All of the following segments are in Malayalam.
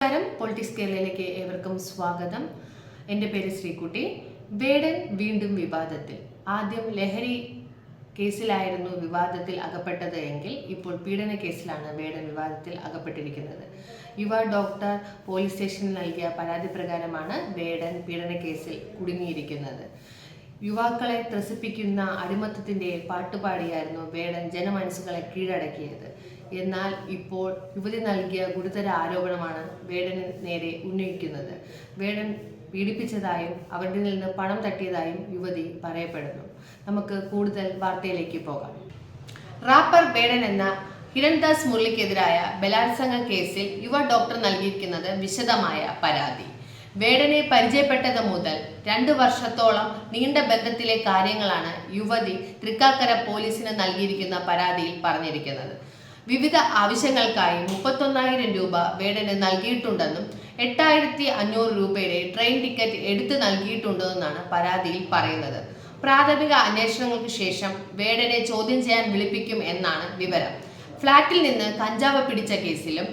നമസ്കാരം, പൊളിറ്റിക്സ് കേരളയിലേക്ക് ഏവർക്കും സ്വാഗതം. എൻ്റെ പേര് ശ്രീകുട്ടി. വേടൻ വീണ്ടും വിവാദത്തിൽ. ആദ്യം ലഹരി കേസിലായിരുന്നു വിവാദത്തിൽ അകപ്പെട്ടത് എങ്കിൽ ഇപ്പോൾ പീഡന കേസിലാണ് വേടൻ വിവാദത്തിൽ അകപ്പെട്ടിരിക്കുന്നത്. യുവ ഡോക്ടർ പോലീസ് സ്റ്റേഷനിൽ നൽകിയ പരാതി പ്രകാരമാണ് വേടൻ പീഡന കേസിൽ കുടുങ്ങിയിരിക്കുന്നത്. യുവാക്കളെ ത്രസിപ്പിക്കുന്ന അടിമത്തത്തിൻ്റെ പാട്ടുപാടിയായിരുന്നു വേടൻ ജനമനസ്സുകളെ കീഴടക്കിയത്. എന്നാൽ ഇപ്പോൾ യുവതി നൽകിയ ഗുരുതര ആരോപണമാണ് വേടന് നേരെ ഉന്നയിക്കുന്നത്. വേടൻ പീഡിപ്പിച്ചതായും അവരുടെ നിന്ന് പണം തട്ടിയതായും യുവതി പറയപ്പെടുന്നു. നമുക്ക് കൂടുതൽ വാർത്തയിലേക്ക് പോകാം. റാപ്പർ വേടൻ എന്ന ഹിരൺദാസ് മുരളിക്കെതിരായ ബലാത്സംഗ കേസിൽ യുവ ഡോക്ടർ നൽകിയിരിക്കുന്നത് വിശദമായ പരാതി. വേടനെ പരിചയപ്പെട്ടത് മുതൽ 2 വർഷത്തോളം നീണ്ട ബന്ധത്തിലെ കാര്യങ്ങളാണ് യുവതി തൃക്കാക്കര പോലീസിന് നൽകിയിരിക്കുന്ന പരാതിയിൽ പറഞ്ഞിരിക്കുന്നത്. വിവിധ ആവശ്യങ്ങൾക്കായി 31,000 രൂപ വേടന് നൽകിയിട്ടുണ്ടെന്നും 8,500 രൂപയുടെ ട്രെയിൻ ടിക്കറ്റ് എടുത്തു നൽകിയിട്ടുണ്ടെന്നാണ് പരാതിയിൽ പറയുന്നത്. പ്രാഥമിക അന്വേഷണങ്ങൾക്ക് ശേഷം വേടനെ ചോദ്യം ചെയ്യാൻ വിളിപ്പിക്കും എന്നാണ് വിവരം. ഫ്ളാറ്റിൽ നിന്ന് കഞ്ചാവ് പിടിച്ച കേസിലും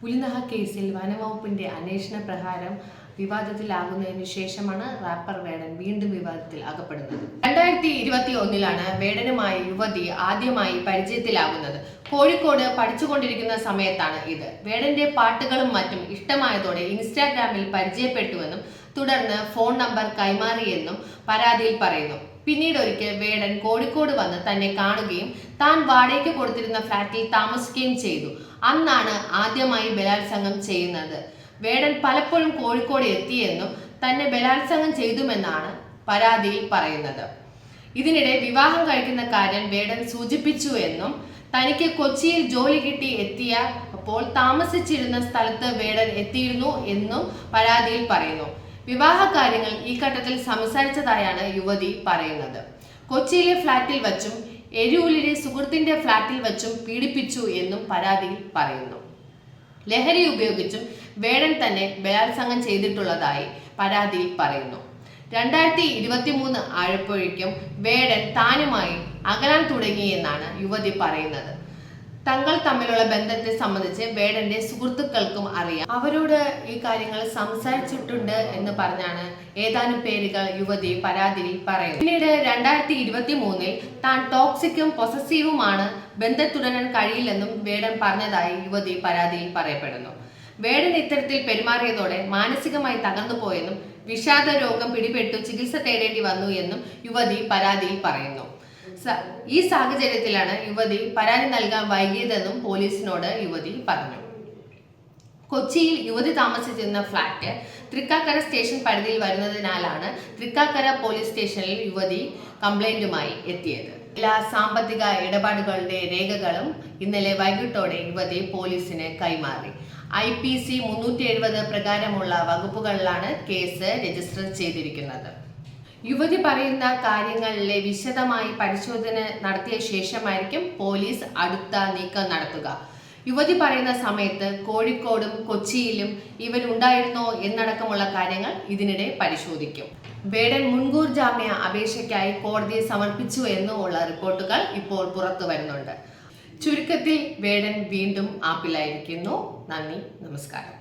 പുലിനഹ കേസിൽ വനംവകുപ്പിന്റെ അന്വേഷണ പ്രകാരം വിവാദത്തിലാകുന്നതിന് ശേഷമാണ് റാപ്പർ വേടൻ വീണ്ടും വിവാദത്തിൽ അകപ്പെടുന്നത്. 2021 വേടനുമായി യുവതി ആദ്യമായി പരിചയത്തിലാകുന്നത്. കോഴിക്കോട് പഠിച്ചുകൊണ്ടിരിക്കുന്ന സമയത്താണ് ഇത്. വേടന്റെ പാട്ടുകളും മറ്റും ഇഷ്ടമായതോടെ ഇൻസ്റ്റാഗ്രാമിൽ പരിചയപ്പെട്ടുവെന്നും തുടർന്ന് ഫോൺ നമ്പർ കൈമാറിയെന്നും പരാതിയിൽ പറയുന്നു. പിന്നീട് ഒരിക്കൽ വേടൻ കോഴിക്കോട് വന്ന് തന്നെ കാണുകയും താൻ വാടകയ്ക്ക് കൊടുത്തിരുന്ന ഫ്ളാറ്റിൽ താമസിക്കുകയും ചെയ്തു. അന്നാണ് ആദ്യമായി ബലാത്സംഗം ചെയ്യുന്നത്. വേടൻ പലപ്പോഴും കോഴിക്കോട് എത്തിയെന്നും തന്നെ ബലാത്സംഗം ചെയ്തുമെന്നാണ് പരാതിയിൽ പറയുന്നത്. ഇതിനിടെ വിവാഹം കഴിക്കുന്ന കാര്യം വേടൻ സൂചിപ്പിച്ചു എന്നും തനിക്ക് കൊച്ചിയിൽ ജോലി കിട്ടി എത്തിയ അപ്പോൾ താമസിച്ചിരുന്ന സ്ഥലത്ത് വേടൻ എത്തിയിരുന്നു എന്നും പരാതിയിൽ പറയുന്നു. വിവാഹ കാര്യങ്ങൾ ഈ ഘട്ടത്തിൽ സംസാരിച്ചതായാണ് യുവതി പറയുന്നത്. കൊച്ചിയിലെ ഫ്ളാറ്റിൽ വച്ചും എരൂരിലെ സുഹൃത്തിന്റെ ഫ്ളാറ്റിൽ വച്ചും പീഡിപ്പിച്ചു എന്നും പരാതിയിൽ പറയുന്നു. ലഹരി ഉപയോഗിച്ചും വേടൻ തന്നെ ബലാത്സംഗം ചെയ്തിട്ടുള്ളതായി പരാതിയിൽ പറയുന്നു. 2023 ആയപ്പോഴേക്കും വേടൻ താനുമായി അകലാൻ തുടങ്ങിയെന്നാണ് യുവതി പറയുന്നത്. തങ്ങൾ തമ്മിലുള്ള ബന്ധത്തെ സംബന്ധിച്ച് വേടന്റെ സുഹൃത്തുക്കൾക്കും അറിയാം. അവരോട് ഈ കാര്യങ്ങൾ സംസാരിച്ചിട്ടുണ്ട് എന്ന് പറഞ്ഞാണ് ഏതാനും പേരുകൾ യുവതി പരാതിയിൽ പറയുന്നത്. പിന്നീട് 2023 താൻ ടോക്സിക്കും പൊസസീവുമാണ്, ബന്ധം തുടരാൻ കഴിയില്ലെന്നും വേടൻ പറഞ്ഞതായി യുവതി പരാതിയിൽ പറയപ്പെടുന്നു. വേടൻ ഇത്തരത്തിൽ പെരുമാറിയതോടെ മാനസികമായി തകർന്നുപോയെന്നും വിഷാദ രോഗം പിടിപെട്ടു ചികിത്സ തേടേണ്ടി വന്നു എന്നും യുവതി പരാതിയിൽ പറയുന്നു. ഈ സാഹചര്യത്തിലാണ് യുവതി പരാതി നൽകാൻ വൈകിയതെന്നും പോലീസിനോട് യുവതി പറഞ്ഞു. കൊച്ചിയിൽ യുവതി താമസിച്ചിരുന്ന ഫ്ളാറ്റ് തൃക്കാക്കര സ്റ്റേഷൻ പരിധിയിൽ വരുന്നതിനാലാണ് തൃക്കാക്കര പോലീസ് സ്റ്റേഷനിൽ യുവതി കംപ്ലൈന്റുമായി എത്തിയത്. എല്ലാ സാമ്പത്തിക ഇടപാടുകളുടെ രേഖകളും ഇന്നലെ വൈകിട്ടോടെ യുവതി പോലീസിന് കൈമാറി. IPC 370 പ്രകാരമുള്ള വകുപ്പുകളിലാണ് കേസ് രജിസ്റ്റർ ചെയ്തിരിക്കുന്നത്. യുവതി പറയുന്ന കാര്യങ്ങളിലെ വിശദമായി പരിശോധന നടത്തിയ ശേഷമായിരിക്കും പോലീസ് അടുത്ത നീക്കം നടത്തുക. യുവതി പറയുന്ന സമയത്ത് കോഴിക്കോടും കൊച്ചിയിലും ഇവരുണ്ടായിരുന്നോ എന്നടക്കമുള്ള കാര്യങ്ങൾ ഇതിനിടെ പരിശോധിക്കും. വേടൻ മുൻകൂർ ജാമ്യ അപേക്ഷയ്ക്കായി കോടതിയെ സമർപ്പിച്ചു എന്നുള്ള റിപ്പോർട്ടുകൾ ഇപ്പോൾ പുറത്തു വരുന്നുണ്ട്. ചുരുക്കത്തിൽ വേടൻ വീണ്ടും ആപ്പിലായിരിക്കുന്നു. നന്ദി, നമസ്കാരം.